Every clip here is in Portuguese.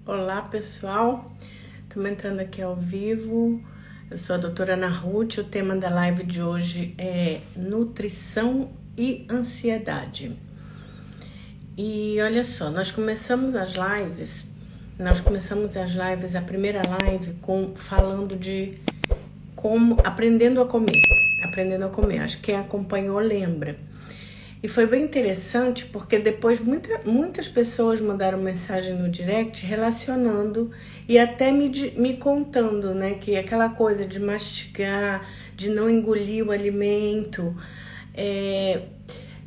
Olá, pessoal. Estamos entrando aqui ao vivo. Eu sou a doutora Ana Ruth. O tema da live de hoje é nutrição e ansiedade. E olha só, nós começamos as lives, a primeira live falando de como aprendendo a comer. Acho que quem acompanhou lembra. E foi bem interessante porque depois muitas pessoas mandaram mensagem no direct relacionando e até me contando, né, que aquela coisa de mastigar, de não engolir o alimento,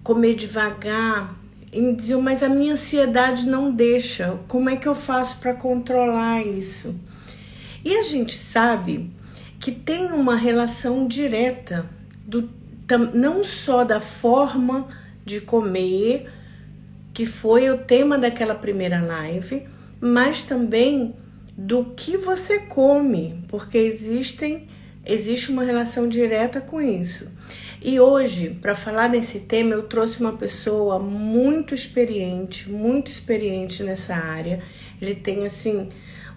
comer devagar, e me diziam, mas a minha ansiedade não deixa, como é que eu faço para controlar isso? E a gente sabe que tem uma relação direta não só da forma de comer, que foi o tema daquela primeira live, mas também do que você come, porque existe uma relação direta com isso. E hoje, para falar desse tema, eu trouxe uma pessoa muito experiente nessa área. Ele tem, assim,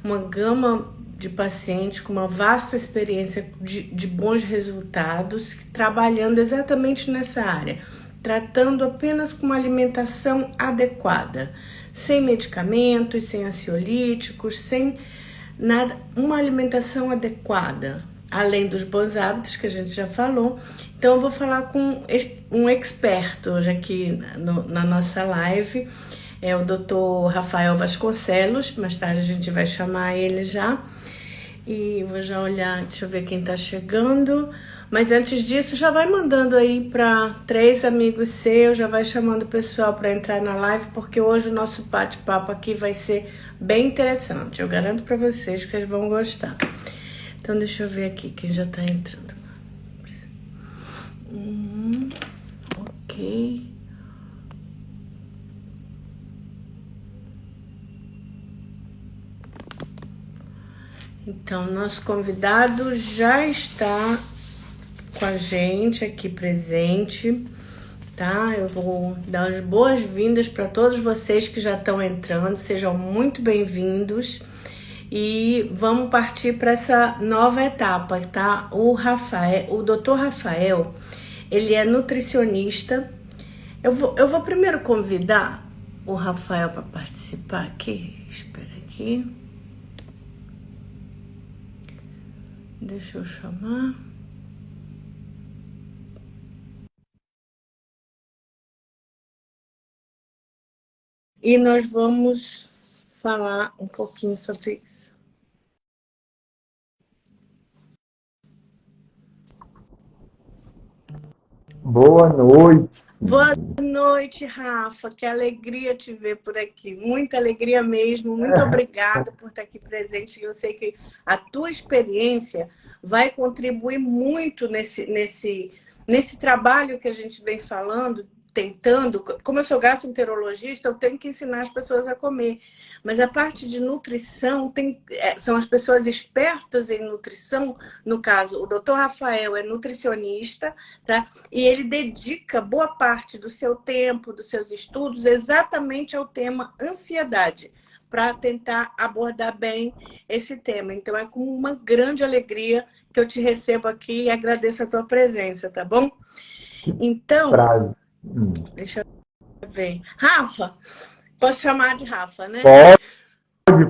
uma gama de pacientes com uma vasta experiência de bons resultados, trabalhando exatamente nessa área, tratando apenas com uma alimentação adequada, sem medicamentos, sem ansiolíticos, sem nada, uma alimentação adequada, além dos bons hábitos que a gente já falou. Então eu vou falar com um expert hoje aqui na nossa live, é o Dr. Rafael Vasconcelos. Mais tarde a gente vai chamar ele já. E vou já olhar, deixa eu ver quem tá chegando. Mas antes disso, já vai mandando aí para 3 amigos seus, já vai chamando o pessoal para entrar na live, porque hoje o nosso bate-papo aqui vai ser bem interessante. Eu garanto para vocês que vocês vão gostar. Então deixa eu ver aqui quem já tá entrando. Ok. Então, nosso convidado já está com a gente aqui presente, tá? Eu vou dar as boas-vindas para todos vocês que já estão entrando, sejam muito bem-vindos e vamos partir para essa nova etapa, tá? O Dr. Rafael, ele é nutricionista. Eu vou primeiro convidar o Rafael para participar aqui. Espera aqui. Deixa eu chamar. E nós vamos falar um pouquinho sobre isso. Boa noite. Boa noite, Rafa. Que alegria te ver por aqui. Muita alegria mesmo. Muito obrigada por estar aqui presente. Eu sei que a tua experiência vai contribuir muito nesse trabalho que a gente vem falando, tentando. Como eu sou gastroenterologista, eu tenho que ensinar as pessoas a comer. Mas a parte de nutrição são as pessoas espertas em nutrição. No caso, o doutor Rafael é nutricionista, tá? E ele dedica boa parte do seu tempo, dos seus estudos, exatamente ao tema ansiedade, para tentar abordar bem esse tema. Então, é com uma grande alegria que eu te recebo aqui e agradeço a tua presença, tá bom? Então, Prazer. deixa eu ver. Rafa, posso chamar de Rafa, né?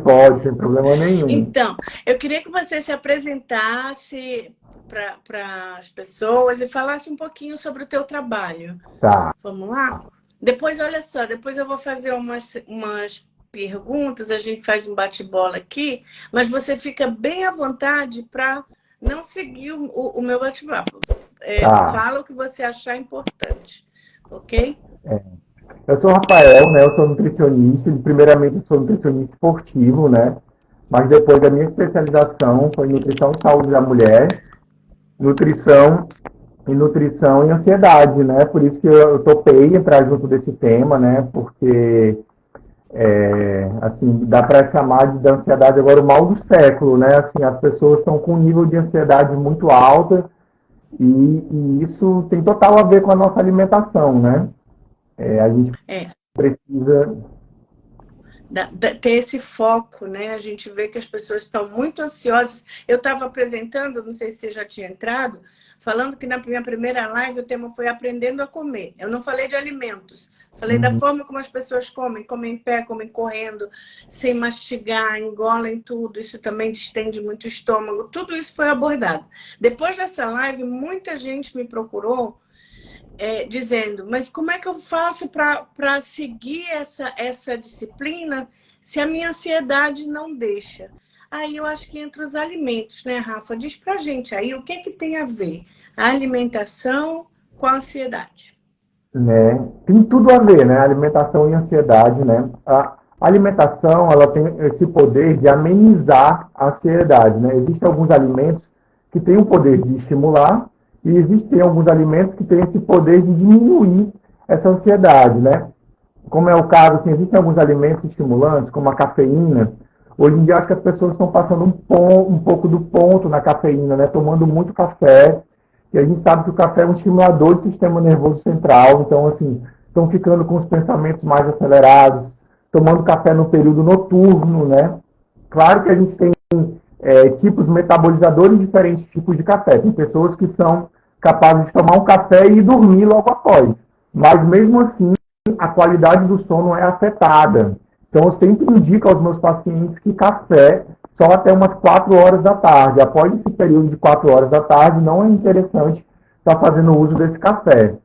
Pode, sem problema nenhum. Então, eu queria que você se apresentasse para as pessoas e falasse um pouquinho sobre o teu trabalho. Tá. Vamos lá? Depois, olha só, depois eu vou fazer umas perguntas, a gente faz um bate-bola aqui, mas você fica bem à vontade para não seguir o meu bate-papo. Tá. Fala o que você achar importante, ok? Eu sou o Rafael, né? Eu sou nutricionista. Primeiramente, eu sou nutricionista esportivo, né? Mas depois da minha especialização foi em nutrição e saúde da mulher, nutrição nutrição e ansiedade, né? Por isso que eu topei entrar junto desse tema, né? Porque assim, dá para chamar de ansiedade agora o mal do século, né? Assim, as pessoas estão com um nível de ansiedade muito alto e isso tem total a ver com a nossa alimentação, né? A gente É, precisa. ter esse foco, né? A gente vê que as pessoas estão muito ansiosas. Eu estava apresentando, não sei se você já tinha entrado, falando que na minha primeira live o tema foi aprendendo a comer. Eu não falei de alimentos, falei da forma como as pessoas comem em pé, comem correndo, sem mastigar, engolem tudo. Isso também distende muito o estômago. Tudo isso foi abordado. Depois dessa live, muita gente me procurou dizendo, mas como é que eu faço para seguir essa disciplina se a minha ansiedade não deixa? Aí eu acho que entre os alimentos, né, Rafa? Diz pra gente aí o que tem a ver a alimentação com a ansiedade. Né? Tem tudo a ver, né? Alimentação e ansiedade, né? A alimentação, ela tem esse poder de amenizar a ansiedade, né? Existem alguns alimentos que têm o poder de estimular e existem alguns alimentos que têm esse poder de diminuir essa ansiedade, né? Como é o caso, assim, existem alguns alimentos estimulantes, como a cafeína. Hoje em dia, acho que as pessoas estão passando um pouco do ponto na cafeína, né? Tomando muito café. E a gente sabe que o café é um estimulador do sistema nervoso central. Então, assim, estão ficando com os pensamentos mais acelerados, tomando café no período noturno, né? Claro que a gente tem tipos metabolizadores de diferentes tipos de café. Tem pessoas que são capazes de tomar um café e dormir logo após. Mas, mesmo assim, a qualidade do sono é afetada. Então, eu sempre indico aos meus pacientes que café só até umas 4 horas da tarde. Após esse período de 4 horas da tarde, não é interessante estar fazendo uso desse café.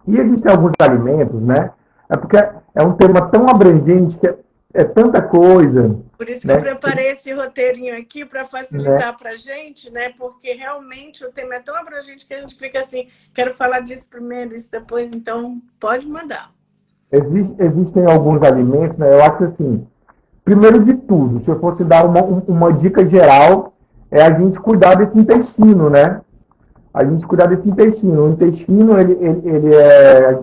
E existem alguns alimentos, né? É porque é um tema tão abrangente que é tanta coisa. Por isso que eu Né? preparei esse roteirinho aqui para Né? facilitar para a gente, né? Porque realmente o tema é tão abrangente que a gente fica assim, quero falar disso primeiro, isso depois, então pode mandar. Existem alguns alimentos, né? Eu acho assim, primeiro de tudo, se eu fosse dar uma dica geral, é a gente cuidar desse intestino, né? A gente cuidar desse intestino. O intestino, ele é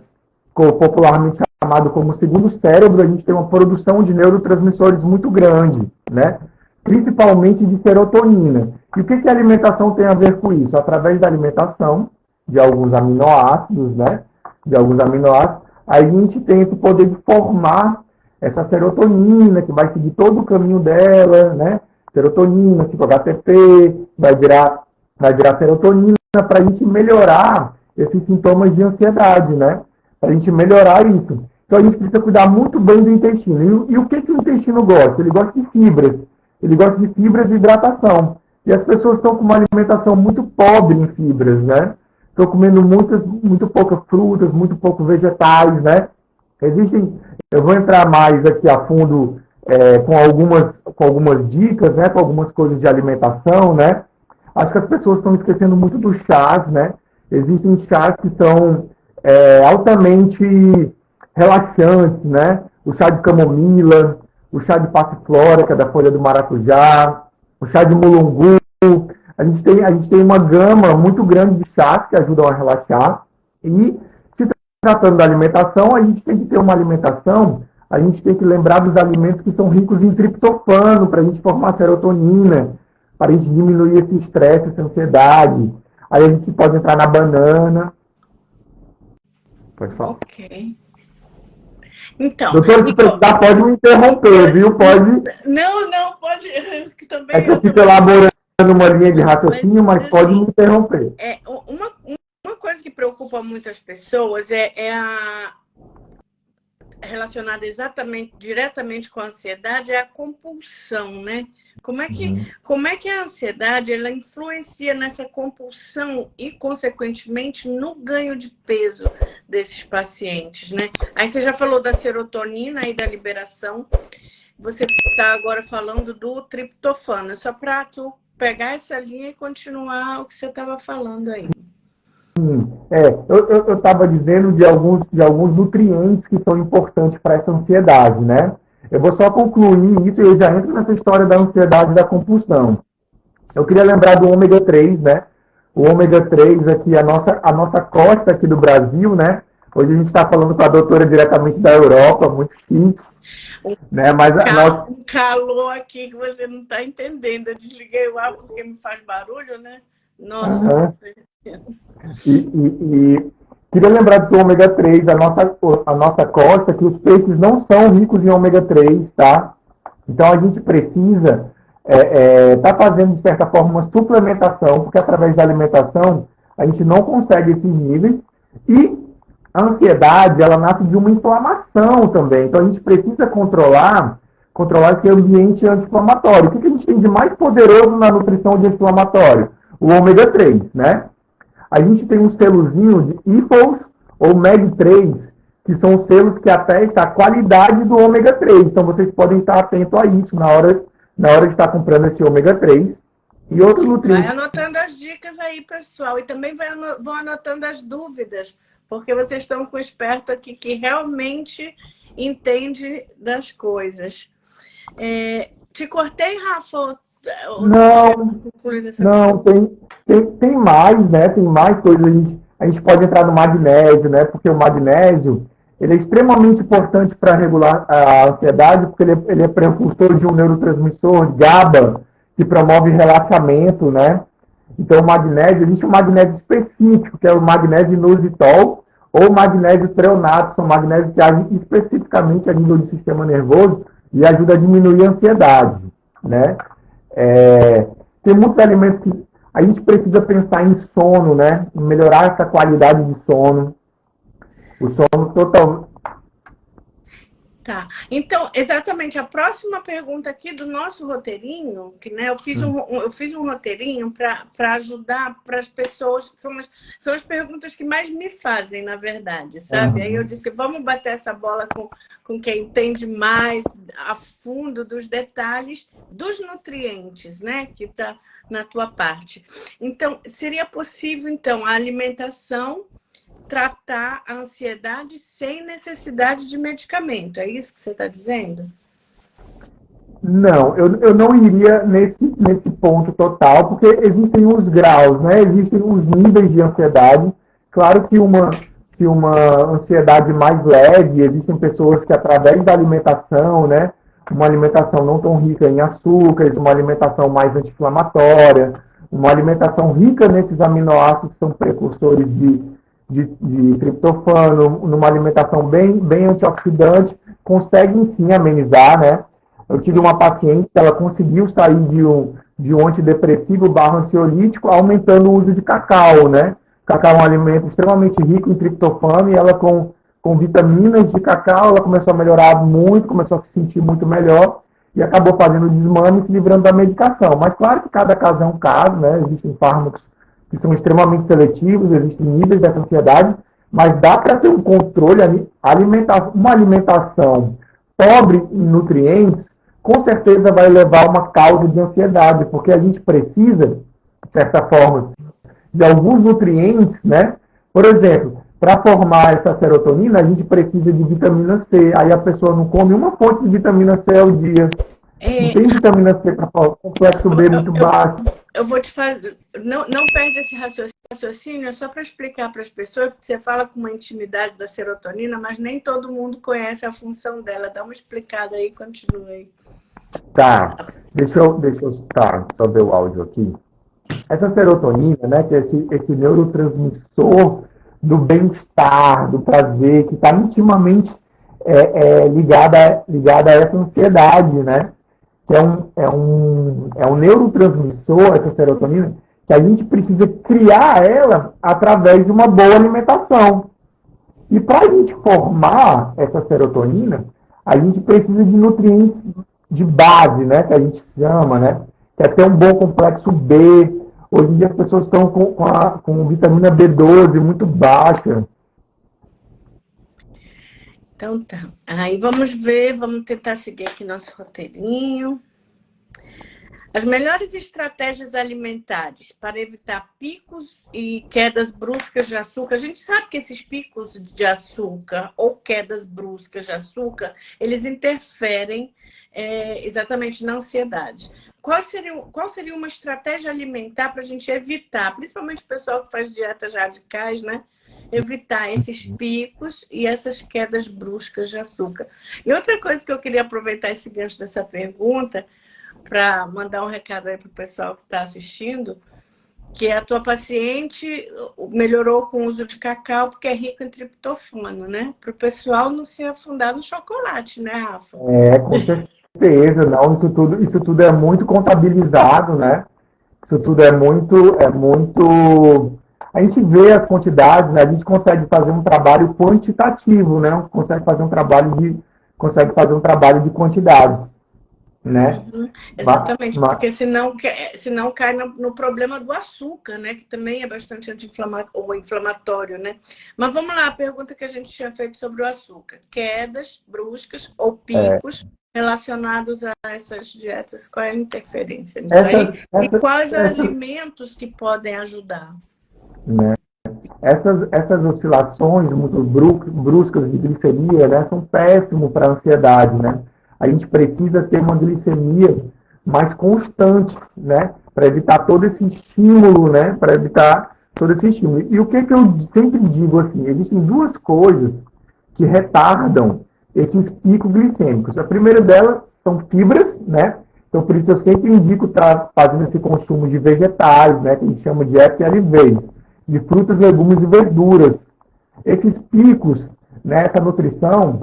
popularmente chamado como segundo cérebro. A gente tem uma produção de neurotransmissores muito grande, né? Principalmente de serotonina. E o que a alimentação tem a ver com isso? Através da alimentação, de alguns aminoácidos, né? De alguns aminoácidos, a gente tem esse poder de formar essa serotonina, que vai seguir todo o caminho dela, né? Serotonina, 5-HTP, vai virar serotonina para a gente melhorar esses sintomas de ansiedade, né? Para a gente melhorar isso. Então a gente precisa cuidar muito bem do intestino. E o que o intestino gosta? Ele gosta de fibras. Ele gosta de fibras e hidratação. E as pessoas estão com uma alimentação muito pobre em fibras, né? Estão comendo muito poucas frutas, muito poucos vegetais, né? Eu vou entrar mais aqui a fundo com algumas dicas, né? Com algumas coisas de alimentação, né? Acho que as pessoas estão esquecendo muito dos chás, né? Existem chás que são altamente relaxantes, né? O chá de camomila, o chá de passiflora, que é da folha do maracujá, o chá de mulungu. A gente tem uma gama muito grande de chás que ajudam a relaxar. E se tratando da alimentação, a gente tem que ter uma alimentação, a gente tem que lembrar dos alimentos que são ricos em triptofano, para a gente formar serotonina, para a gente diminuir esse estresse, essa ansiedade. Aí a gente pode entrar na banana. Pode falar. Ok. Então, Doutor, se precisar, pode me interromper, viu? Pode. Não, pode. É Também que eu eu fico também. elaborando uma linha de raciocínio, mas pode me Assim, interromper. uma coisa que preocupa muitas pessoas é a relacionada diretamente com a ansiedade, é a compulsão, né? Como é que a ansiedade ela influencia nessa compulsão e, consequentemente, no ganho de peso desses pacientes, né? Aí você já falou da serotonina e da liberação, você está agora falando do triptofano, só para tu pegar essa linha e continuar o que você estava falando aí. Eu estava dizendo de alguns nutrientes que são importantes para essa ansiedade, né? Eu vou só concluir isso e eu já entro nessa história da ansiedade e da compulsão. Eu queria lembrar do ômega 3, né? O ômega 3 aqui, a nossa costa aqui do Brasil, né? Hoje a gente está falando com a doutora diretamente da Europa, muito chique, né? Mas Um calor aqui que você não está entendendo. Eu desliguei o ar porque me faz barulho, né? Nossa. e, Queria lembrar do ômega 3, a nossa costa, que os peixes não são ricos em ômega 3, tá? Então a gente precisa tá fazendo, de certa forma, uma suplementação, porque através da alimentação a gente não consegue esses níveis. E a ansiedade, ela nasce de uma inflamação também. Então a gente precisa controlar esse ambiente anti-inflamatório. O que a gente tem de mais poderoso na nutrição de anti-inflamatório? O ômega 3, né? A gente tem um selozinho de IFOS ou MEG3, que são selos que atestam a qualidade do ômega 3. Então vocês podem estar atentos a isso na hora de estar comprando esse ômega 3. E outros Vai nutrientes. anotando as dicas aí, pessoal. E também vão anotando as dúvidas, porque vocês estão com um experto aqui que realmente entende das coisas. Te cortei, Rafa? Ou não quer Não, concluir dessa não, forma? tem mais, né? Tem mais coisas. A gente pode entrar no magnésio, né? Porque o magnésio, ele é extremamente importante para regular a ansiedade, porque ele é precursor de um neurotransmissor, GABA, que promove relaxamento, né? Então, o magnésio, existe um magnésio específico, que é o magnésio inositol, ou magnésio treonato, são magnésios que agem especificamente a nível do sistema nervoso e ajuda a diminuir a ansiedade, né? É, tem muitos alimentos que a gente precisa pensar em sono, né? Em melhorar essa qualidade de sono. O sono total. Tá. Então, exatamente, a próxima pergunta aqui do nosso roteirinho, que né, eu fiz um roteirinho para ajudar para as pessoas, são as perguntas que mais me fazem, na verdade, sabe? Aí eu Uhum. disse, vamos bater essa bola com quem entende mais a fundo dos detalhes dos nutrientes, né? Que está na tua parte. Então, seria possível, então, a alimentação tratar a ansiedade sem necessidade de medicamento. É isso que você está dizendo? Não, eu não iria nesse ponto total, porque existem os graus, né? Existem os níveis de ansiedade. Claro que uma ansiedade mais leve, existem pessoas que através da alimentação, né? Uma alimentação não tão rica em açúcares, uma alimentação mais anti-inflamatória, uma alimentação rica nesses aminoácidos que são precursores de triptofano, numa alimentação bem antioxidante, conseguem sim amenizar, né? Eu tive uma paciente que ela conseguiu sair de um antidepressivo barra ansiolítico, aumentando o uso de cacau, né? Cacau é um alimento extremamente rico em triptofano e ela com vitaminas de cacau, ela começou a melhorar muito, começou a se sentir muito melhor e acabou fazendo o desmame e se livrando da medicação. Mas claro que cada caso é um caso, né? Existem fármacos que são extremamente seletivos, existem níveis dessa ansiedade, mas dá para ter um controle, uma alimentação pobre em nutrientes, com certeza vai levar a uma causa de ansiedade, porque a gente precisa, de certa forma, de alguns nutrientes, né? Por exemplo, para formar essa serotonina, a gente precisa de vitamina C. Aí a pessoa não come uma fonte de vitamina C ao dia. Não É, tem vitamina C para complexo B muito eu, baixo. eu vou te fazer. Não perde esse raciocínio, é só para explicar para as pessoas, porque você fala com uma intimidade da serotonina, mas nem todo mundo conhece a função dela. Dá uma explicada aí, continua aí. Tá, tá, só ver o áudio aqui. Essa serotonina, né, que é esse neurotransmissor do bem-estar, do prazer, que está intimamente ligada a essa ansiedade, né? Que é um neurotransmissor, essa serotonina, que a gente precisa criar ela através de uma boa alimentação. E para a gente formar essa serotonina, a gente precisa de nutrientes de base, né? Que a gente chama, né? Que é ter um bom complexo B. Hoje em dia as pessoas estão com vitamina B12 muito baixa. Então tá. Aí vamos ver, vamos tentar seguir aqui nosso roteirinho. As melhores estratégias alimentares para evitar picos e quedas bruscas de açúcar. A gente sabe que esses picos de açúcar ou quedas bruscas de açúcar, eles interferem exatamente na ansiedade. Qual seria uma estratégia alimentar para a gente evitar, principalmente o pessoal que faz dietas radicais, né? Evitar esses picos e essas quedas bruscas de açúcar. E outra coisa que eu queria aproveitar esse gancho dessa pergunta para mandar um recado aí para o pessoal que está assistindo, Que a tua paciente melhorou com o uso de cacau porque é rico em triptofano, né? Para o pessoal não se afundar no chocolate, né, Rafa? Com certeza, não, isso tudo é muito contabilizado, né? Isso tudo é muito. A gente vê as quantidades, né? A gente consegue fazer um trabalho quantitativo, né? Consegue fazer um trabalho de quantidade, né? Uhum, Ma- exatamente, ma- porque senão cai no problema do açúcar, né? Que também é bastante anti-inflamatório ou inflamatório, né? Mas vamos lá, a pergunta que a gente tinha feito sobre o açúcar. Quedas bruscas ou picos relacionados a essas dietas, qual é a interferência nisso essas, aí? E essas, quais essas, alimentos que podem ajudar? né? Essas oscilações muito bruscas de glicemia, né, são péssimos para a ansiedade, né? A gente precisa ter uma glicemia mais constante, né, para evitar todo esse estímulo, né, para evitar todo esse estímulo. E o que eu sempre digo assim, existem duas coisas que retardam esses picos glicêmicos. A primeira delas são fibras, né? Então, por isso eu sempre indico estar fazendo esse consumo de vegetais, né, que a gente chama de FLVs, de frutas, legumes e verduras. Esses picos, né, essa nutrição,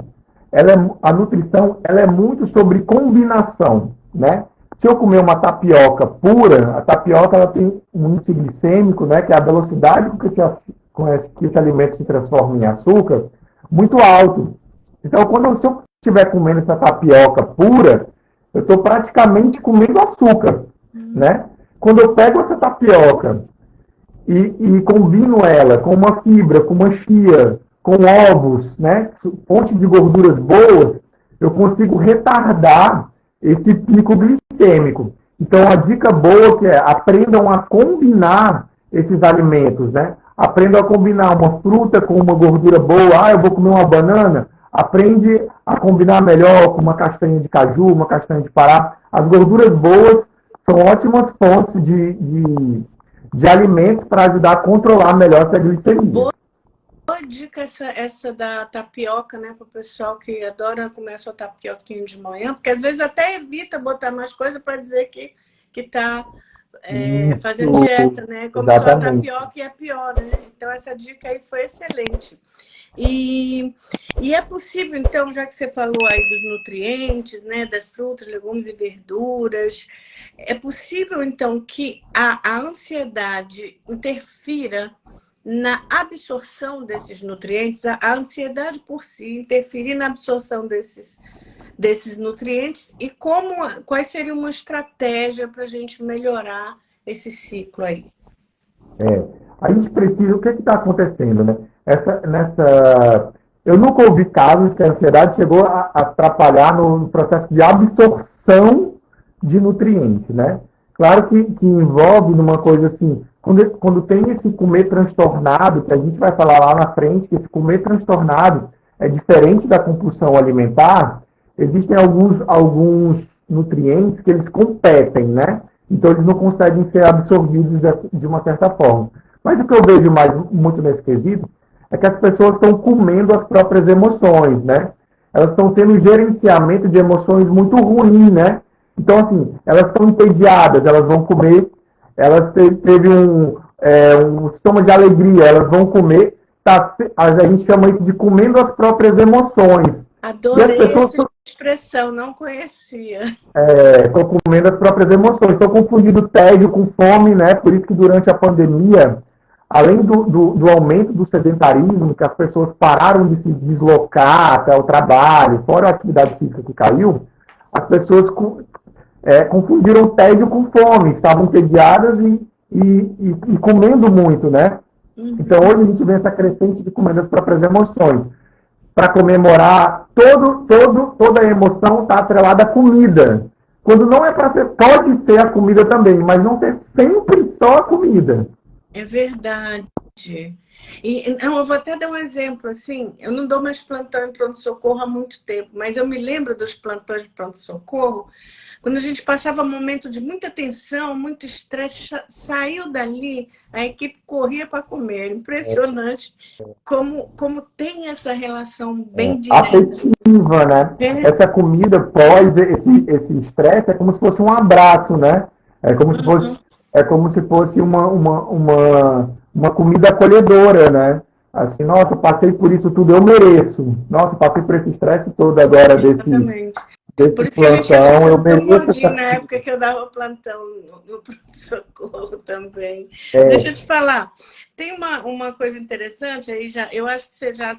a nutrição ela é muito sobre combinação, né? Se eu comer uma tapioca pura, a tapioca ela tem um índice glicêmico, né, que é a velocidade com que esse alimento se transforma em açúcar, muito alto. Então, se eu estiver comendo essa tapioca pura, eu estou praticamente comendo açúcar, né? Quando eu pego essa tapioca e combino ela com uma fibra, com uma chia, com ovos, né? Fonte de gorduras boas, eu consigo retardar esse pico glicêmico. Então, a dica boa que é aprendam a combinar esses alimentos, né? Aprendam a combinar uma fruta com uma gordura boa. Ah, eu vou comer uma banana. Aprende a combinar melhor com uma castanha de caju, uma castanha de pará. As gorduras boas são ótimas fontes de alimentos para ajudar a controlar melhor essa glicemia. Boa dica essa da tapioca, né? Para o pessoal que adora comer a sua tapioquinha de manhã, porque às vezes até evita botar mais coisa para dizer que está fazendo Isso, dieta, né? Como só a exatamente. tapioca é pior, né? Então essa dica aí foi excelente. E, e é possível, então, já que você falou aí dos nutrientes, né? Das frutas, legumes e verduras, é possível, então, que a ansiedade interfira na absorção desses nutrientes, a ansiedade por si interferir na absorção desses nutrientes e quais seriam uma estratégia para a gente melhorar esse ciclo aí? A gente precisa, o que está acontecendo, né? Eu nunca ouvi casos que a ansiedade chegou a atrapalhar no processo de absorção de nutrientes, né? Claro que envolve numa coisa assim, quando tem esse comer transtornado, que a gente vai falar lá na frente, que esse comer transtornado é diferente da compulsão alimentar, existem alguns nutrientes que eles competem, né? Então eles não conseguem ser absorvidos de uma certa forma. Mas o que eu vejo muito nesse quesito é que as pessoas estão comendo as próprias emoções, né? Elas estão tendo um gerenciamento de emoções muito ruim, né? Então, assim, elas estão entediadas, elas vão comer, teve um sintoma de alegria, elas vão comer, a gente chama isso de comendo as próprias emoções. E as Adorei pessoas essa expressão, não conhecia. estão comendo as próprias emoções, estão confundindo tédio com fome, né? Por isso que durante a pandemia, além do aumento do sedentarismo, que as pessoas pararam de se deslocar até o trabalho, fora a atividade física que caiu, as pessoas confundiram tédio com fome, estavam entediadas e comendo muito, né? Então hoje a gente vê essa crescente de comendo as próprias emoções. Para comemorar, toda a emoção está atrelada à comida. Quando não é para ser, pode ser a comida também, mas não ser sempre só a comida. É verdade. Eu vou até dar um exemplo, assim, eu não dou mais plantão em pronto-socorro há muito tempo, mas eu me lembro dos plantões de pronto-socorro, quando a gente passava um momento de muita tensão, muito estresse, saiu dali, a equipe corria para comer. Impressionante como tem essa relação bem direta. Afetiva, né? É. Essa comida pós esse estresse é como se fosse um abraço, né? É como se fosse é como se fosse uma comida acolhedora, né? Assim, nossa, passei por isso tudo, eu mereço. Nossa, passei por esse estresse todo agora Exatamente. Por desse isso que a gente ia plantão, eu ficando tão mereço gordinho essa... na época que eu dava plantão no pronto-socorro também. Deixa É, eu te falar, tem uma coisa interessante aí, já, eu acho que você já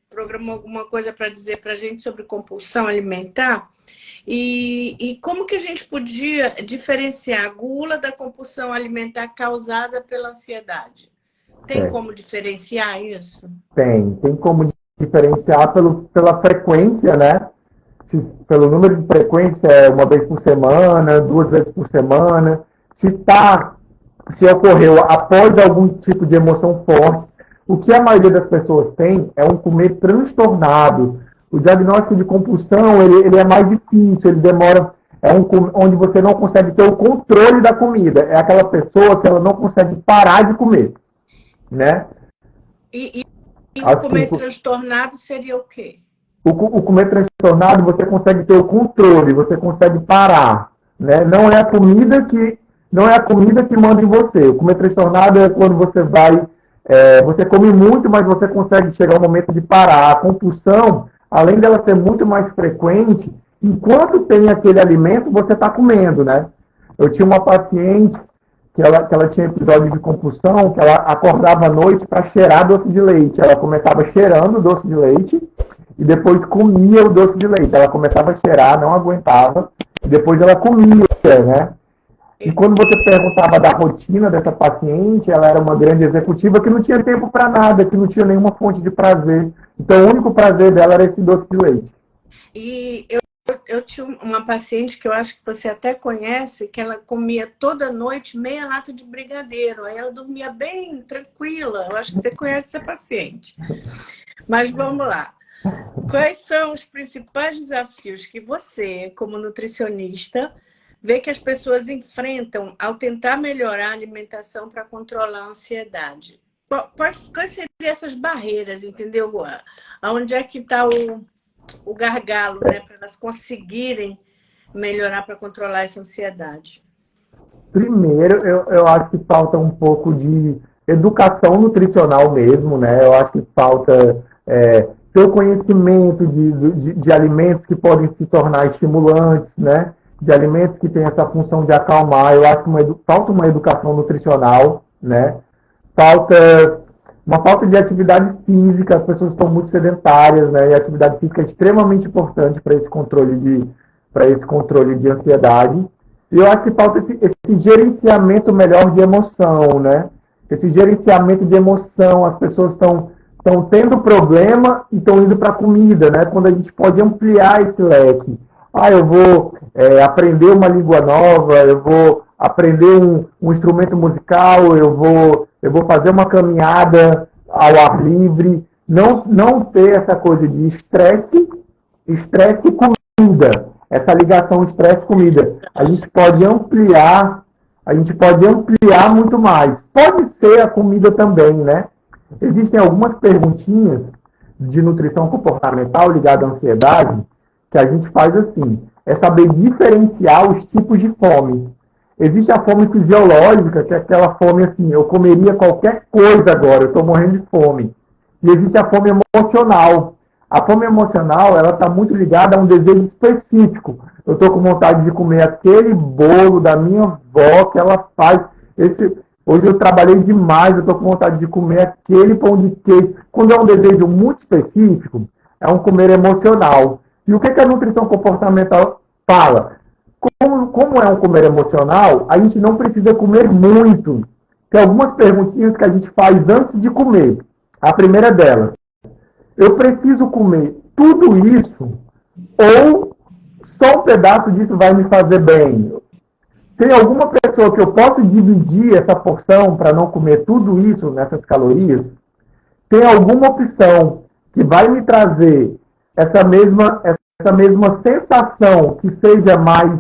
programou alguma coisa para dizer para a gente sobre compulsão alimentar e como que a gente podia diferenciar a gula da compulsão alimentar causada pela ansiedade? Tem é, como diferenciar isso? tem como diferenciar pela frequência, né? Se, pelo número de frequência, é uma vez por semana, duas vezes por semana, se ocorreu após algum tipo de emoção forte. O que a maioria das pessoas tem é um comer transtornado. O diagnóstico de compulsão, ele é mais difícil, ele demora, onde você não consegue ter o controle da comida. É aquela pessoa que ela não consegue parar de comer, né? E, e o Assim, comer transtornado seria o quê? o comer transtornado, você consegue ter o controle, você consegue parar, né? Não é a comida que manda em você. O comer transtornado é quando você come muito, mas você consegue chegar ao momento de parar. A compulsão, além dela ser muito mais frequente, enquanto tem aquele alimento, você está comendo, né? Eu tinha uma paciente que ela tinha episódio de compulsão, que ela acordava à noite para cheirar doce de leite. Ela começava cheirando o doce de leite e depois comia o doce de leite. Ela começava a cheirar, não aguentava, e depois ela comia, né? E quando você perguntava da rotina dessa paciente, ela era uma grande executiva que não tinha tempo para nada, que não tinha nenhuma fonte de prazer. Então, o único prazer dela era esse doce de leite. E eu tinha uma paciente que eu acho que você até conhece, que ela comia toda noite meia lata de brigadeiro. Aí ela dormia bem tranquila. Eu acho que você conhece essa paciente. Mas vamos lá. Quais são os principais desafios que você, como nutricionista, vê que as pessoas enfrentam ao tentar melhorar a alimentação para controlar a ansiedade? Quais seriam essas barreiras, entendeu? Onde é que está o gargalo, né, para elas conseguirem melhorar para controlar essa ansiedade? Primeiro, eu acho que falta um pouco de educação nutricional mesmo, né? Eu acho que falta ter o conhecimento de alimentos que podem se tornar estimulantes, né? De alimentos que têm essa função de acalmar. Eu acho que falta uma educação nutricional, né? Falta uma falta de atividade física, as pessoas estão muito sedentárias, né? E a atividade física é extremamente importante para esse controle de ansiedade. E eu acho que falta esse gerenciamento melhor de emoção, né? Esse gerenciamento de emoção, as pessoas estão tendo problema e estão indo para a comida, né? Quando a gente pode ampliar esse leque. Eu vou aprender uma língua nova, eu vou aprender um instrumento musical, eu vou fazer uma caminhada ao ar livre. Não ter essa coisa de estresse e comida. Essa ligação estresse-comida. A gente pode ampliar muito mais. Pode ser a comida também, né? Existem algumas perguntinhas de nutrição comportamental ligada à ansiedade que a gente faz assim, é saber diferenciar os tipos de fome. Existe a fome fisiológica, que é aquela fome assim, eu comeria qualquer coisa agora, eu estou morrendo de fome. E existe a fome emocional. A fome emocional, ela está muito ligada a um desejo específico. Eu estou com vontade de comer aquele bolo da minha avó que ela faz. Hoje eu trabalhei demais, eu estou com vontade de comer aquele pão de queijo. Quando é um desejo muito específico, é um comer emocional. E o que a nutrição comportamental fala? Como é um comer emocional, a gente não precisa comer muito. Tem algumas perguntinhas que a gente faz antes de comer. A primeira delas, eu preciso comer tudo isso ou só um pedaço disso vai me fazer bem? Tem alguma pessoa que eu posso dividir essa porção para não comer tudo isso nessas calorias? Tem alguma opção que vai me trazer essa mesma sensação que seja mais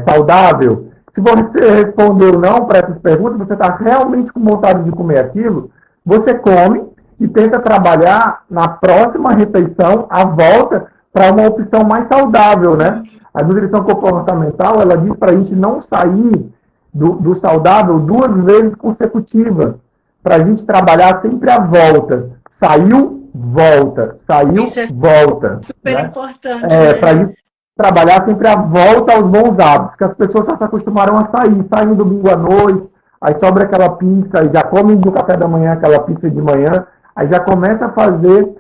saudável? Se você respondeu não para essas perguntas, você está realmente com vontade de comer aquilo, você come e tenta trabalhar na próxima refeição a volta para uma opção mais saudável, né? A nutrição comportamental, ela diz para a gente não sair do saudável 2 vezes consecutivas, para a gente trabalhar sempre à volta. Saiu, volta. Saiu, Isso é volta. super Né? importante, né? Para a gente trabalhar sempre à volta aos bons hábitos, que as pessoas só se acostumaram a sair no domingo à noite, aí sobra aquela pizza, aí já come no café da manhã aquela pizza de manhã, aí já começa a fazer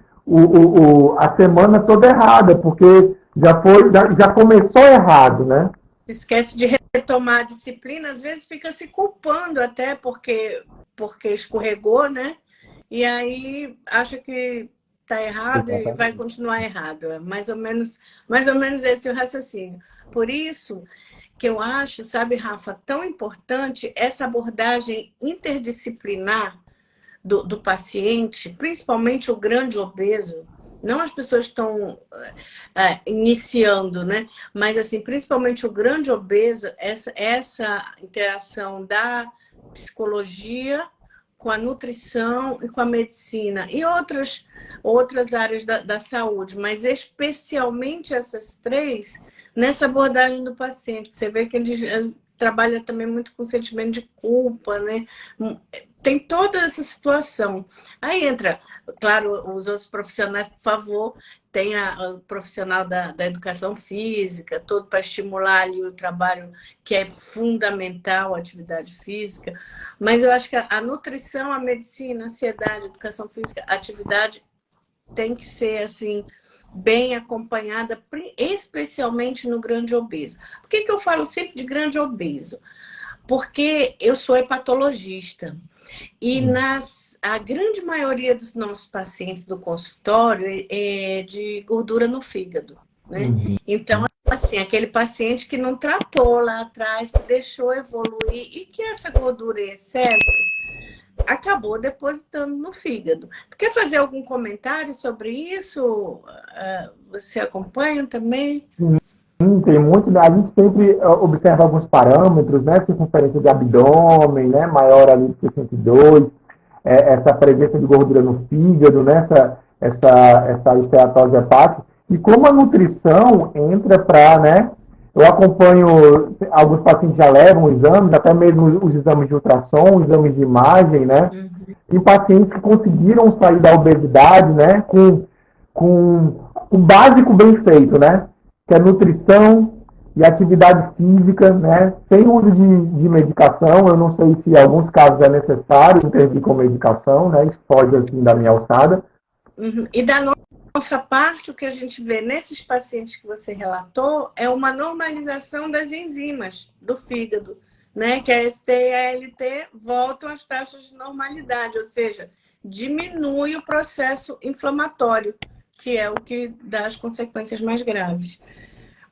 a semana toda errada, porque já começou errado, né? Esquece de retomar a disciplina, às vezes fica se culpando até porque escorregou, né? E aí acha que está errado e vai continuar errado. É mais ou menos esse o raciocínio. Por isso que eu acho, sabe, Rafa, tão importante essa abordagem interdisciplinar do paciente, principalmente o grande obeso. Não as pessoas estão iniciando, né? Mas, assim, principalmente o grande obeso, essa interação da psicologia com a nutrição e com a medicina e outras áreas da saúde, mas especialmente essas 3, nessa abordagem do paciente. Você vê que ele trabalha também muito com sentimento de culpa, né? Tem toda essa situação. Aí entra, claro, os outros profissionais, por favor, tem o profissional da educação física, todo para estimular ali o trabalho que é fundamental, a atividade física. Mas eu acho que a nutrição, a medicina, a ansiedade, a educação física, a atividade tem que ser assim bem acompanhada, especialmente no grande obeso. Por que eu falo sempre de grande obeso? Porque eu sou hepatologista e a grande maioria dos nossos pacientes do consultório é de gordura no fígado, né? Então, assim, aquele paciente que não tratou lá atrás, que deixou evoluir e que essa gordura em excesso acabou depositando no fígado. Tu quer fazer algum comentário sobre isso? Você acompanha também? Tem muito, a gente sempre observa alguns parâmetros, né? Circunferência de abdômen, né? Maior ali do que 102, essa presença de gordura no fígado, né? Essa esteatose hepática. E como a nutrição entra para, né? Eu acompanho, alguns pacientes já levam exames, até mesmo os exames de ultrassom, os exames de imagem, né? Tem pacientes que conseguiram sair da obesidade, né? Com o básico bem feito, né? Que é nutrição e atividade física, né? Sem uso de medicação. Eu não sei se em alguns casos é necessário intervir com medicação, né? Isso pode, assim, da minha alçada. E da nossa parte, o que a gente vê nesses pacientes que você relatou é uma normalização das enzimas do fígado, né? Que a ST e a ALT voltam às taxas de normalidade, ou seja, diminui o processo inflamatório, que é o que dá as consequências mais graves.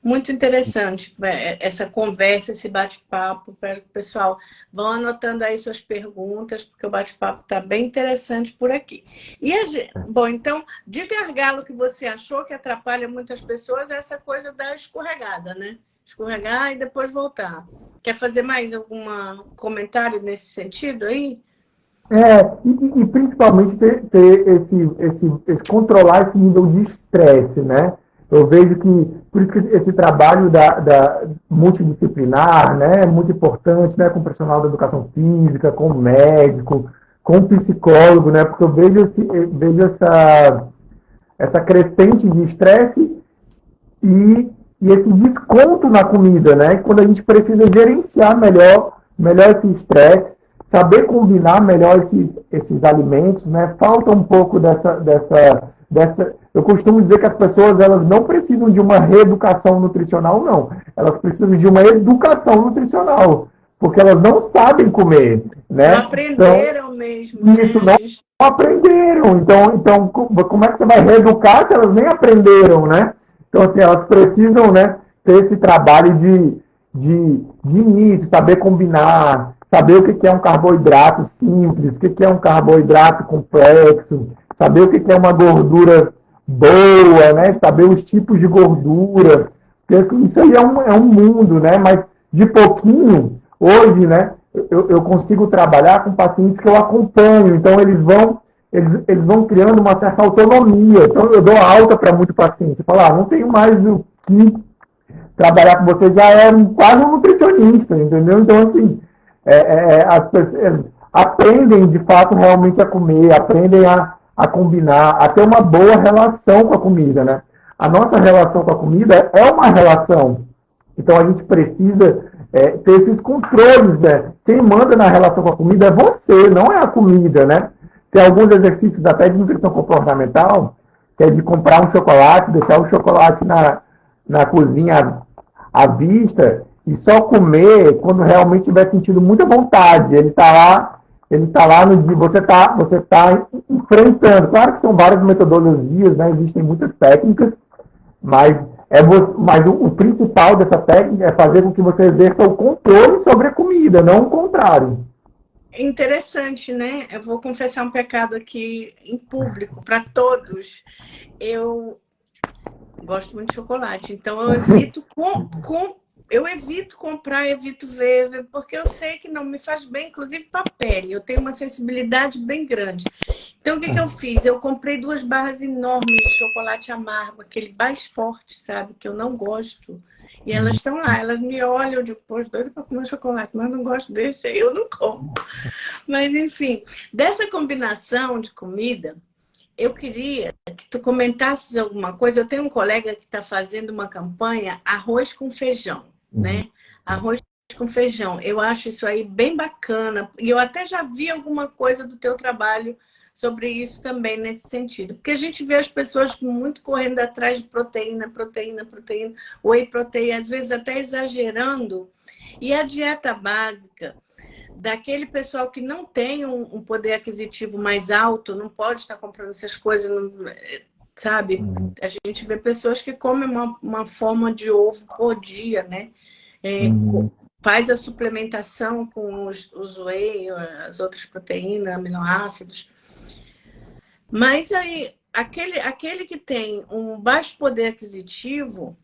Muito interessante essa conversa, esse bate-papo. Espero que o pessoal vão anotando aí suas perguntas, porque o bate-papo está bem interessante por aqui. Bom, então, de gargalo que você achou que atrapalha muitas pessoas é essa coisa da escorregada, né? Escorregar e depois voltar. Quer fazer mais algum comentário nesse sentido aí? E principalmente ter controlar esse nível de estresse, né? Eu vejo que, por isso que esse trabalho da multidisciplinar, né, é muito importante, né, com o profissional da educação física, com o médico, com o psicólogo, né, porque eu vejo essa crescente de estresse e esse desconto na comida, né, quando a gente precisa gerenciar melhor esse estresse, saber combinar melhor esses alimentos, né, falta um pouco dessa. Eu costumo dizer que as pessoas elas não precisam de uma reeducação nutricional, não. Elas precisam de uma educação nutricional, porque elas não sabem comer, né? Não aprenderam mesmo. Isso, não aprenderam. Então, como é que você vai reeducar se elas nem aprenderam, né? Então, assim, elas precisam, né, ter esse trabalho de início, saber combinar, saber o que é um carboidrato simples, o que é um carboidrato complexo, saber o que é uma gordura boa, né? Saber os tipos de gordura. Porque assim, isso aí é um mundo, né? Mas de pouquinho, hoje, né? Eu consigo trabalhar com pacientes que eu acompanho. Então, eles vão criando uma certa autonomia. Então, eu dou alta para muito paciente. Eu falo, não tenho mais o que trabalhar com você já é quase um nutricionista, entendeu? Então, assim, as pessoas aprendem, de fato, realmente a comer, aprendem a combinar, a ter uma boa relação com a comida, né? A nossa relação com a comida é uma relação. Então, a gente precisa ter esses controles, né? Quem manda na relação com a comida é você, não é a comida, né? Tem alguns exercícios até de nutrição comportamental, que é de comprar um chocolate, deixar o chocolate na cozinha à vista e só comer quando realmente estiver sentindo muita vontade. Ele está lá no dia, você tá enfrentando. Claro que são várias metodologias, né? Existem muitas técnicas, mas o principal dessa técnica é fazer com que você exerça o controle sobre a comida, não o contrário. Interessante, né? Eu vou confessar um pecado aqui em público para todos. Eu gosto muito de chocolate, então eu evito eu evito comprar, evito ver, porque eu sei que não me faz bem, inclusive para a pele. Eu tenho uma sensibilidade bem grande. Então, o que eu fiz? Eu comprei 2 barras enormes de chocolate amargo, aquele mais forte, sabe? Que eu não gosto. E elas estão lá, elas me olham, eu digo, pô, doido para comer chocolate, mas não gosto desse, aí eu não como. Mas, enfim, dessa combinação de comida, eu queria que tu comentasses alguma coisa. Eu tenho um colega que está fazendo uma campanha arroz com feijão, né? Arroz com feijão. Eu acho isso aí bem bacana. E eu até já vi alguma coisa do teu trabalho sobre isso também, nesse sentido. Porque a gente vê as pessoas muito correndo atrás de proteína, whey protein, às vezes até exagerando. E a dieta básica daquele pessoal que não tem um poder aquisitivo mais alto, não pode estar comprando essas coisas, não, sabe? A gente vê pessoas que comem uma forma de ovo por dia, né? Faz a suplementação com os whey, as outras proteínas, aminoácidos. Mas aí, aquele que tem um baixo poder aquisitivo,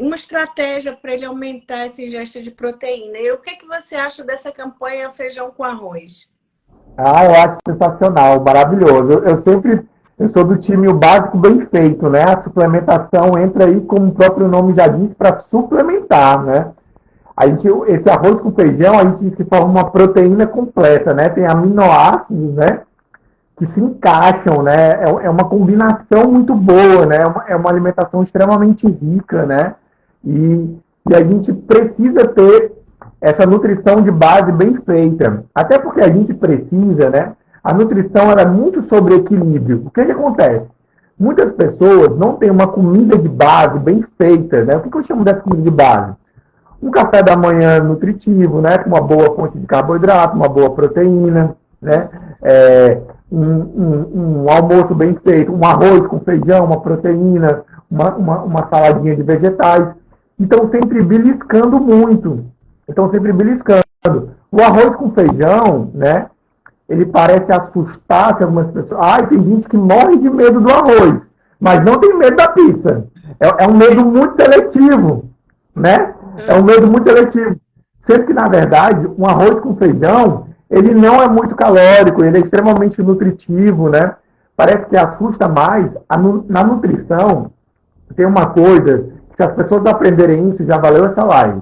uma estratégia para ele aumentar essa ingesta de proteína. E o que você acha dessa campanha feijão com arroz? Eu acho sensacional, maravilhoso. Eu sou do time o básico bem feito, né? A suplementação entra aí, como o próprio nome já diz, para suplementar, né? Esse arroz com feijão, a gente diz que forma uma proteína completa, né? Tem aminoácidos, né? Que se encaixam, né? É uma combinação muito boa, né? É uma alimentação extremamente rica, né? E a gente precisa ter essa nutrição de base bem feita. Até porque a gente precisa, né? A nutrição ela é muito sobre equilíbrio. O que acontece? Muitas pessoas não têm uma comida de base bem feita, né? O que eu chamo dessa comida de base? Um café da manhã nutritivo, né? Com uma boa fonte de carboidrato, uma boa proteína, né? Um almoço bem feito, um arroz com feijão, uma proteína, uma saladinha de vegetais. Então, sempre beliscando muito. O arroz com feijão, né? Ele parece assustar algumas pessoas. Tem gente que morre de medo do arroz, mas não tem medo da pizza. É um medo muito seletivo, né? É um medo muito seletivo. Sendo que, na verdade, um arroz com feijão, ele não é muito calórico, ele é extremamente nutritivo, né? Parece que assusta mais. Na nutrição, tem uma coisa, que se as pessoas aprenderem isso, já valeu essa live.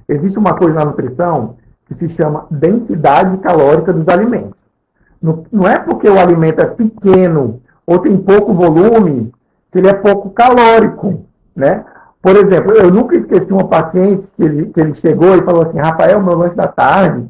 Existe uma coisa na nutrição que se chama densidade calórica dos alimentos. Não é porque o alimento é pequeno ou tem pouco volume que ele é pouco calórico, né? Por exemplo, eu nunca esqueci uma paciente que ele chegou e falou assim, Rafael, meu lanche da tarde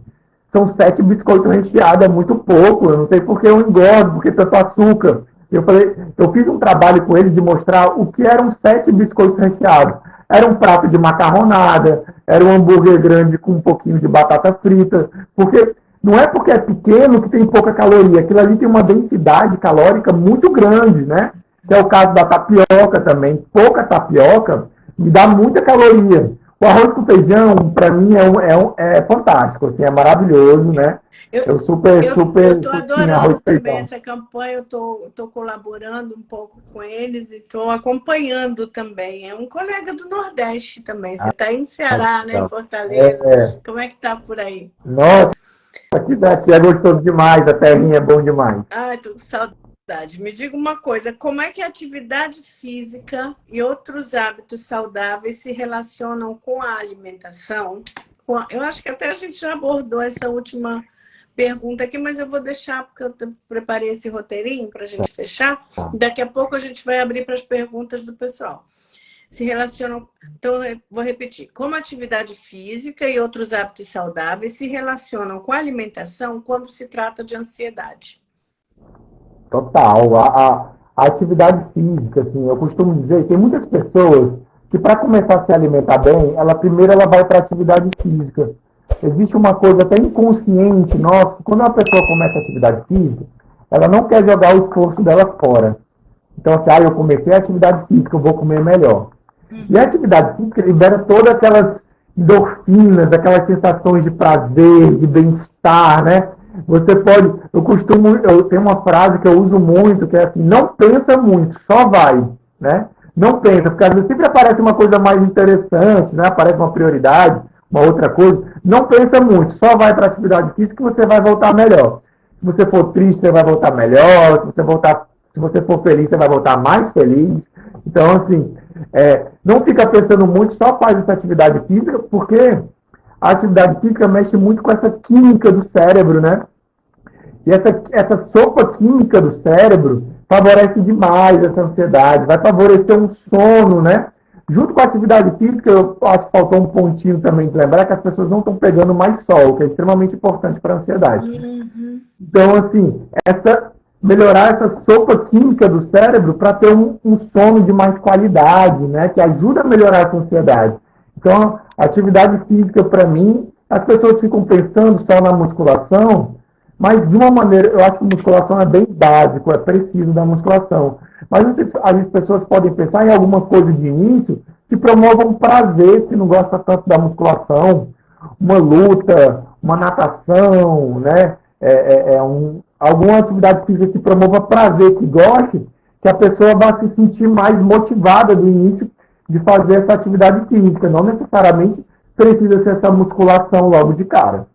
são 7 biscoitos recheados, é muito pouco, eu não sei por que eu engordo, porque tanto açúcar. Eu fiz um trabalho com ele de mostrar o que eram 7 biscoitos recheados. Era um prato de macarronada, era um hambúrguer grande com um pouquinho de batata frita, porque não é porque é pequeno que tem pouca caloria, aquilo ali tem uma densidade calórica muito grande, né? Que é o caso da tapioca também. Pouca tapioca me dá muita caloria. O arroz com feijão, para mim, é fantástico, assim, é maravilhoso, né? Eu tô adorando também essa campanha, eu tô colaborando um pouco com eles e estou acompanhando também. É um colega do Nordeste também. Você está em Ceará, né? Em Fortaleza. Como é que tá por aí? Nossa, aqui é gostoso demais, a terrinha é bom demais. Tô com saudade Me diga uma coisa, como é que a atividade física e outros hábitos saudáveis se relacionam com a alimentação? Eu acho que até a gente já abordou essa última pergunta aqui, mas eu vou deixar, porque eu preparei esse roteirinho para a gente fechar. Daqui a pouco a gente vai abrir para as perguntas do pessoal. Se relacionam, então eu vou repetir, como a atividade física e outros hábitos saudáveis se relacionam com a alimentação quando se trata de ansiedade? Total. A atividade física, assim, eu costumo dizer, tem muitas pessoas que para começar a se alimentar bem, primeiro ela vai para a atividade física. Existe uma coisa até inconsciente nossa, que quando uma pessoa começa a atividade física, ela não quer jogar o esforço dela fora. Então, assim, eu comecei a atividade física, eu vou comer melhor. E a atividade física libera todas aquelas endorfinas, aquelas sensações de prazer, de bem-estar, né? Você pode, eu tenho uma frase que eu uso muito, que é assim, não pensa muito, só vai, né? Não pensa, porque às vezes sempre aparece uma coisa mais interessante, né? Aparece uma prioridade, uma outra coisa. Não pensa muito, só vai para a atividade física que você vai voltar melhor. Se você for triste, você vai voltar melhor. Se você for feliz, você vai voltar mais feliz. Então, assim, não fica pensando muito, só faz essa atividade física, porque a atividade física mexe muito com essa química do cérebro, né? E essa sopa química do cérebro favorece demais essa ansiedade, vai favorecer um sono, né? Junto com a atividade física, eu acho que faltou um pontinho também de lembrar que as pessoas não estão pegando mais sol, que é extremamente importante para a ansiedade. Uhum. Então, assim, melhorar essa sopa química do cérebro para ter um sono de mais qualidade, né? Que ajuda a melhorar essa ansiedade. Então, a atividade física, para mim, as pessoas ficam pensando só na musculação, mas de uma maneira, eu acho que a musculação é bem básico, é preciso da musculação. Mas as pessoas podem pensar em alguma coisa de início que promova um prazer, se não gosta tanto da musculação, uma luta, uma natação, né? Alguma atividade física que promova prazer, que goste, que a pessoa vai se sentir mais motivada do início de fazer essa atividade física. Não necessariamente precisa ser essa musculação logo de cara.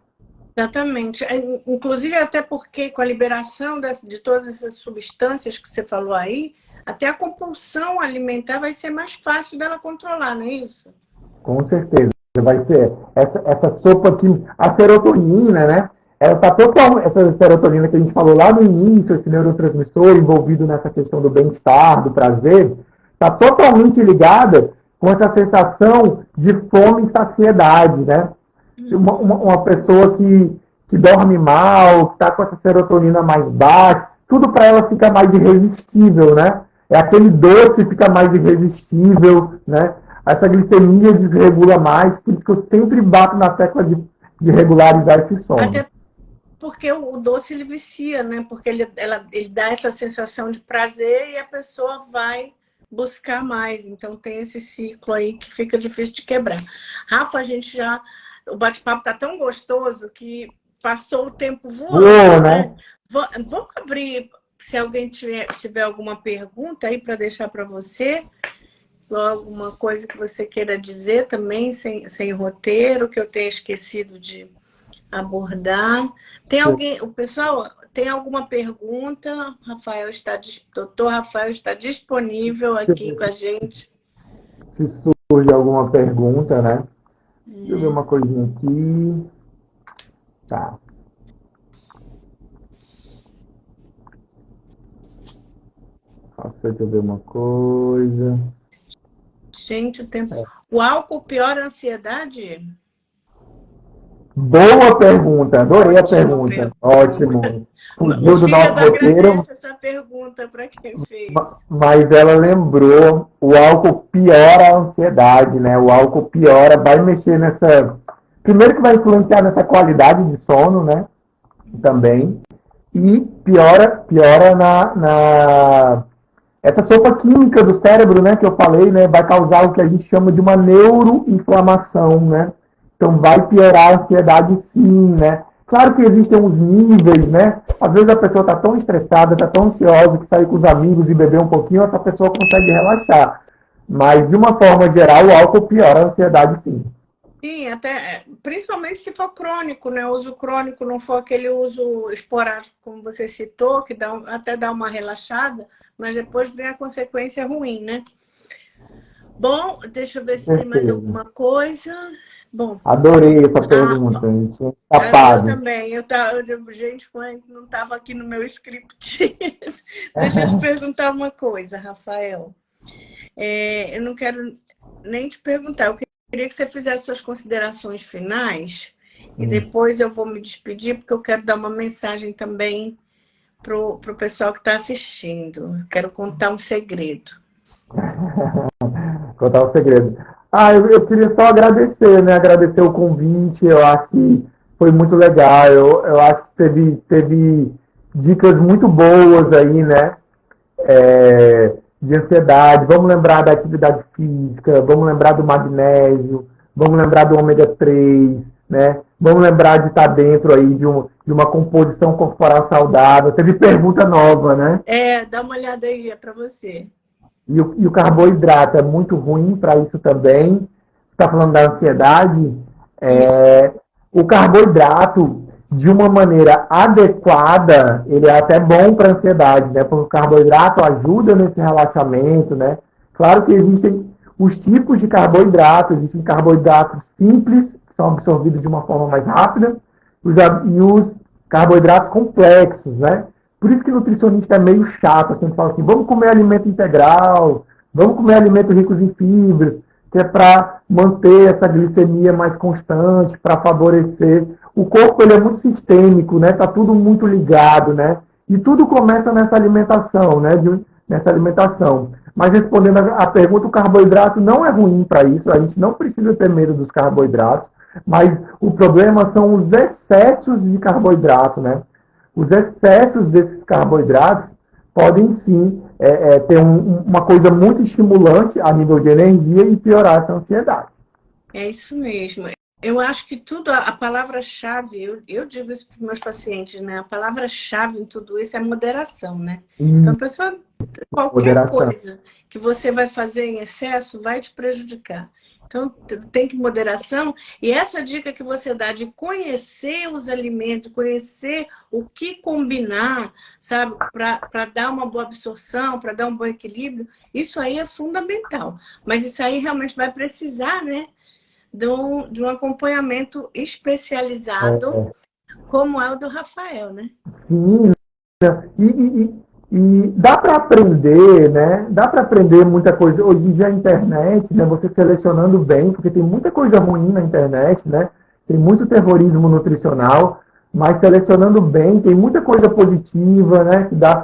Exatamente. Inclusive, até porque com a liberação de todas essas substâncias que você falou aí, até a compulsão alimentar vai ser mais fácil dela controlar, não é isso? Com certeza. Vai ser essa sopa aqui, a serotonina, né? Ela tá totalmente, essa serotonina que a gente falou lá no início, esse neurotransmissor envolvido nessa questão do bem-estar, do prazer, está totalmente ligada com essa sensação de fome e saciedade, né? Uma pessoa que dorme mal, que está com essa serotonina mais baixa, tudo para ela fica mais irresistível, né? Aquele doce fica mais irresistível, né? Essa glicemia desregula mais, por isso que eu sempre bato na tecla de regularizar esse sono. Até porque o doce ele vicia, né? Porque ele dá essa sensação de prazer e a pessoa vai buscar mais. Então tem esse ciclo aí que fica difícil de quebrar. Rafa, o bate-papo tá tão gostoso que passou o tempo voando, né? Vou abrir, se alguém tiver alguma pergunta aí para deixar para você, alguma coisa que você queira dizer também, sem roteiro, que eu tenha esquecido de abordar. O pessoal tem alguma pergunta? Doutor Rafael está disponível aqui com a gente. Se surge alguma pergunta, né? Deixa eu ver uma coisinha aqui. Tá. Deixa eu ver uma coisa. Gente, o tempo. O álcool piora a ansiedade? Boa pergunta, adorei a pergunta. Ótimo. Fugiu do nosso roteiro. Agradece essa pergunta para quem fez. Mas ela lembrou, o álcool piora a ansiedade, né? O álcool piora, vai mexer nessa... Primeiro que vai influenciar nessa qualidade de sono, né? Também. E piora essa sopa química do cérebro, né? Que eu falei, né? Vai causar o que a gente chama de uma neuroinflamação, né? Então vai piorar a ansiedade sim, né? Claro que existem uns níveis, né? Às vezes a pessoa está tão estressada, está tão ansiosa que sair com os amigos e beber um pouquinho, essa pessoa consegue relaxar. Mas, de uma forma geral, o álcool piora a ansiedade sim. Sim, até, principalmente se for crônico, né? O uso crônico não for aquele uso esporádico, como você citou, que até dá uma relaxada, mas depois vem a consequência ruim, né? Bom, deixa eu ver Com se tem mais certeza. alguma coisa. Bom, Adorei essa a, pergunta, a gente tinha eu escapado. também. Gente, não estava aqui no meu script. Deixa eu te perguntar uma coisa, Rafael. Eu não quero nem te perguntar, eu queria que você fizesse suas considerações finais e Hum. depois eu vou me despedir, porque eu quero dar uma mensagem também pro pessoal que está assistindo. Eu quero contar um segredo. Contar o segredo. Eu queria só agradecer, né? Agradecer o convite. Eu acho que foi muito legal. Eu acho que teve dicas muito boas aí, né? De ansiedade. Vamos lembrar da atividade física, vamos lembrar do magnésio, vamos lembrar do ômega 3, né? Vamos lembrar de estar dentro aí de uma composição corporal saudável. Teve pergunta nova, né? Dá uma olhada aí, é para você. E o carboidrato é muito ruim para isso também. Está falando da ansiedade. Isso. É, o carboidrato, de uma maneira adequada, ele é até bom para a ansiedade, né? Porque o carboidrato ajuda nesse relaxamento, né? Claro que existem os tipos de carboidrato, existem carboidratos simples, que são absorvidos de uma forma mais rápida, e os carboidratos complexos, né? Por isso que nutricionista é meio chato, assim, fala assim, vamos comer alimento integral, vamos comer alimentos ricos em fibras, que é para manter essa glicemia mais constante, para favorecer. O corpo ele é muito sistêmico, né? Tá tudo muito ligado, né? E tudo começa nessa alimentação, né? Nessa alimentação. Mas respondendo a pergunta, o carboidrato não é ruim para isso, a gente não precisa ter medo dos carboidratos, mas o problema são os excessos de carboidrato, né? Os excessos desses carboidratos podem sim ter uma coisa muito estimulante a nível de energia e piorar essa ansiedade. É isso mesmo. Eu acho que tudo, a palavra-chave, eu digo isso para os meus pacientes, né? A palavra-chave em tudo isso é moderação, né? Então, a E pessoa, qualquer moderação. coisa que você vai fazer em excesso vai te prejudicar. Então, tem que moderação. E essa dica que você dá de conhecer os alimentos, conhecer o que combinar, sabe, para dar uma boa absorção, para dar um bom equilíbrio, isso aí é fundamental. Mas isso aí realmente vai precisar, né? De um acompanhamento especializado, como é o do Rafael, né? Sim, e, e, e dá para aprender, né? Dá para aprender muita coisa. Hoje em dia a internet, né? Você selecionando bem, porque tem muita coisa ruim na internet, né? Tem muito terrorismo nutricional, mas selecionando bem, tem muita coisa positiva, né? Que dá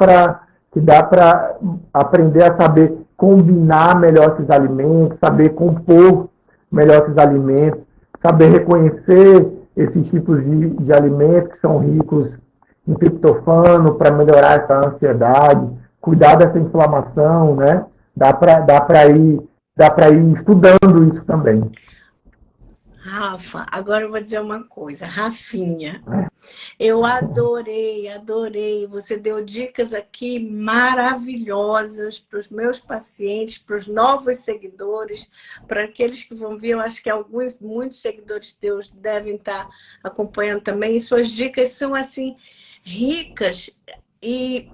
para aprender a saber combinar melhor esses alimentos, saber compor melhor esses alimentos, saber reconhecer esses tipos de alimentos que são ricos em triptofano para melhorar essa ansiedade, cuidar dessa inflamação, né? Dá para ir estudando isso também. Rafa, agora eu vou dizer uma coisa, Rafinha. Eu adorei, adorei. Você deu dicas aqui maravilhosas para os meus pacientes, para os novos seguidores, para aqueles que vão vir. Eu acho que muitos seguidores teus devem estar acompanhando também. E suas dicas são assim ricas e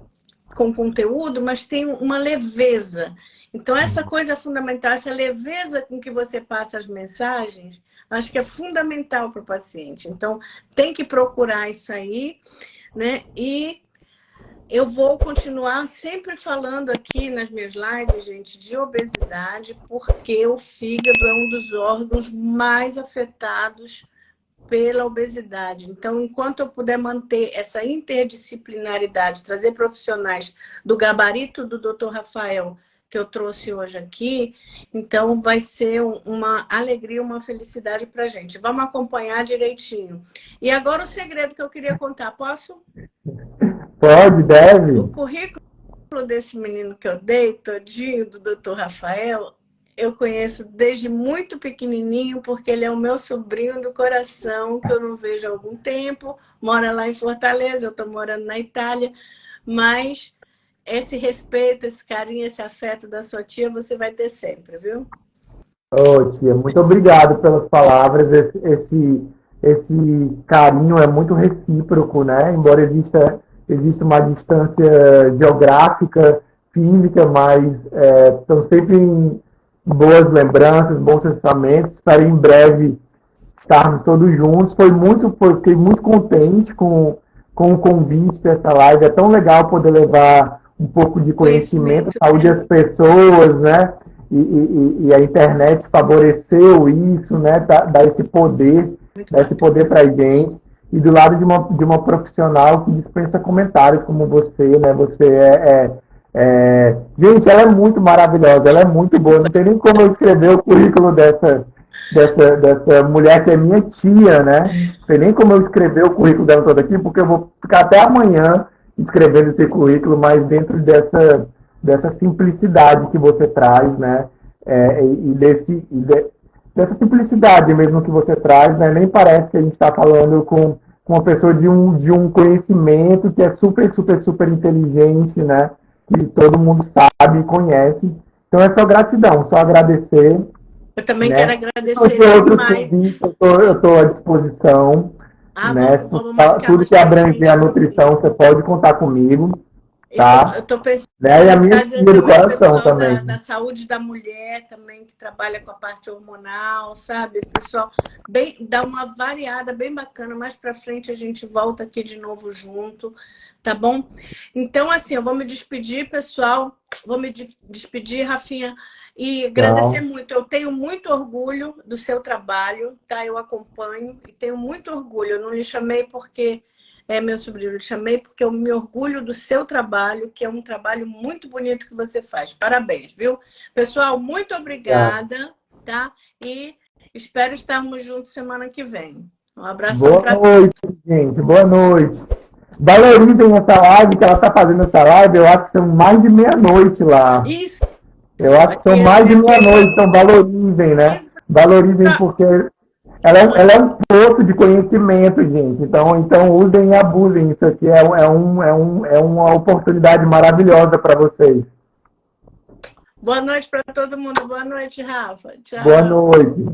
com conteúdo, mas tem uma leveza. Então, essa coisa é fundamental, essa leveza com que você passa as mensagens, acho que é fundamental para o paciente. Então, tem que procurar isso aí, né? E eu vou continuar sempre falando aqui nas minhas lives, gente, de obesidade, porque o fígado é um dos órgãos mais afetados pela obesidade. Então, enquanto eu puder manter essa interdisciplinaridade, trazer profissionais do gabarito do Dr. Rafael, que eu trouxe hoje aqui, então vai ser uma alegria, uma felicidade para a gente. Vamos acompanhar direitinho. E agora o segredo que eu queria contar, posso? Pode, O deve. currículo desse menino que eu dei, todinho, do Dr. Rafael, eu conheço desde muito pequenininho, porque ele é o meu sobrinho do coração, que eu não vejo há algum tempo, mora lá em Fortaleza, eu estou morando na Itália, mas esse respeito, esse carinho, esse afeto da sua tia, você vai ter sempre, viu? Ô, tia, muito obrigado pelas palavras. Esse carinho é muito recíproco, né? Embora exista uma distância geográfica, física, mas estão sempre em boas lembranças, bons pensamentos. Espero em breve estarmos todos juntos. Fiquei muito contente com o convite dessa live. É tão legal poder levar um pouco de conhecimento, Conhecimento, saúde né? às pessoas, né? E a internet favoreceu isso, né? Muito Dá esse bacana. poder para a gente. E do lado de uma profissional que dispensa comentários como você, né? Gente, ela é muito maravilhosa, ela é muito boa. Não tem nem como eu escrever o currículo dessa mulher que é minha tia, né? Não tem nem como eu escrever o currículo dela todo aqui, porque eu vou ficar até amanhã escrevendo esse currículo, mas dentro dessa simplicidade que você traz, né? Dessa simplicidade mesmo que você traz, né? Nem parece que a gente está falando com uma pessoa de um conhecimento que é super, super, super inteligente, né? Que todo mundo sabe e conhece. Então é só gratidão, só agradecer, Eu também quero né? Se não agradecer tem outros demais. convites, eu estou à disposição, Ah, né? vamos marcar Tudo mais que para abranger a frente também. nutrição, você pode contar comigo, Eu tá? estou pensando Né? E a em minha trazer tia do também o coração pessoal também. da saúde da mulher também, que trabalha com a parte hormonal, sabe? Pessoal, bem, dá uma variada bem bacana. Mais para frente a gente volta aqui de novo junto, tá bom? Então, assim, eu vou me despedir, pessoal. Vou me despedir, Rafinha, e agradecer Então, muito. Eu tenho muito orgulho do seu trabalho, tá? Eu acompanho e tenho muito orgulho. Eu não lhe chamei porque é meu sobrinho, eu chamei porque eu me orgulho do seu trabalho, que é um trabalho muito bonito que você faz. Parabéns, viu? Pessoal, muito tá. obrigada, tá? E espero estarmos juntos semana que vem. Um abração Boa para noite, gente. Boa noite. Valorizem essa live, que ela está fazendo essa live. Eu acho que são mais de meia-noite lá. isso. Eu acho que são Aqui mais de é meia-noite, então valorizem, né? 15 Valorizem para porque ela é um poço de conhecimento, gente. Então usem e abusem. Isso aqui é uma oportunidade maravilhosa para vocês. Boa noite para todo mundo. Boa noite, Rafa. Boa Tchau. noite.